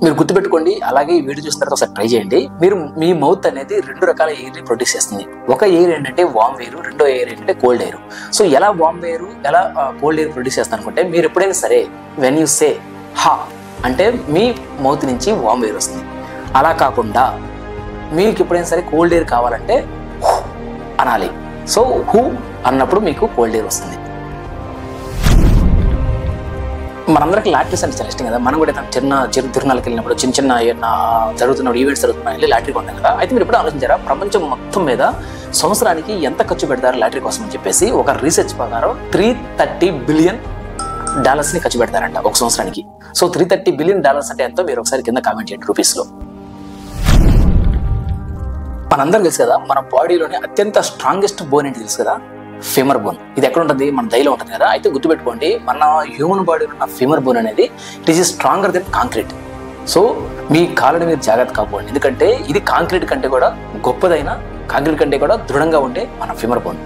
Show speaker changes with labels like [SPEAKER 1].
[SPEAKER 1] మీరు గుర్తుపెట్టుకోండి. అలాగే ఈ వీడియో చూసిన తర్వాత ఒకసారి ట్రై చేయండి. మీరు మీ మౌత్ అనేది 2 రకాల ఎయిర్ ని ప్రొడ్యూస్ చేస్తుంది. ఒక ఎయిర్ ఏంటంటే వామ్ ఎయిర్, రెండో ఎయిర్ ఏంటంటే కోల్డ్ ఎయిర్. సో ఎలా వామ్ ఎయిర్ ఎలా కోల్డ్ ఎయిర్ ప్రొడ్యూస్ చేస్తారు అనుకుంటే, మీరు ఎప్పుడైనా సరే వెన్ యూ సే హా అంటే మీ మౌత్ నుంచి వామ్ ఎయిర్ వస్తుంది. అలా కాకుండా మీకు ఎప్పుడైనా సరే కోల్డ్ ఎయిర్ కావాలంటే హూ అనాలి. సో హూ అన్నప్పుడు మీకు కోల్డ్ ఎయిర్ వస్తుంది. మనందరికి లాటరీస్ అంటే చాలా ఇష్టం కదా. మనం కూడా చిన్న తిరునాళ్ళకి వెళ్ళినప్పుడు చిన్న జరుగుతున్నప్పుడు ఈవెంట్స్ జరుగుతున్నాయి లాటరీ కొంటాం కదా. అయితే మీరు ఎప్పుడు ఆలోచించారా, ప్రపంచం మొత్తం మీద సంవత్సరానికి ఎంత ఖర్చు పెడతారు లాటరీ కోసం అని చెప్పేసి ఒక రీసెర్చ్ ప్రకారం $330 బిలియన్ ఖర్చు పెడతారంట ఒక సంవత్సరానికి. సో $330 బిలియన్ అంటే ఎంతో మీరు ఒకసారి కింద కామెంట్ చేయండి రూపీస్లో. మనందరం తెలుసు కదా, మన బాడీలోనే అత్యంత స్ట్రాంగెస్ట్ బోన్ ఏంటి తెలుసు కదా, ఫీమర్ బోన్. ఇది ఎక్కడ ఉంటుంది, మన దైలో ఉంటుంది కదా. అయితే గుర్తుపెట్టుకోండి, మన హ్యూమన్ బాడీలో ఉన్న ఫీమర్ బోన్ అనేది it is stronger than concrete. So మీ కాళ్ళని మీరు జాగ్రత్త కాకపోండి, ఎందుకంటే ఇది కాంక్రీట్ కంటే కూడా గొప్పదైన, కాంక్రీట్ కంటే కూడా దృఢంగా ఉండే మన ఫీమర్ బోన్.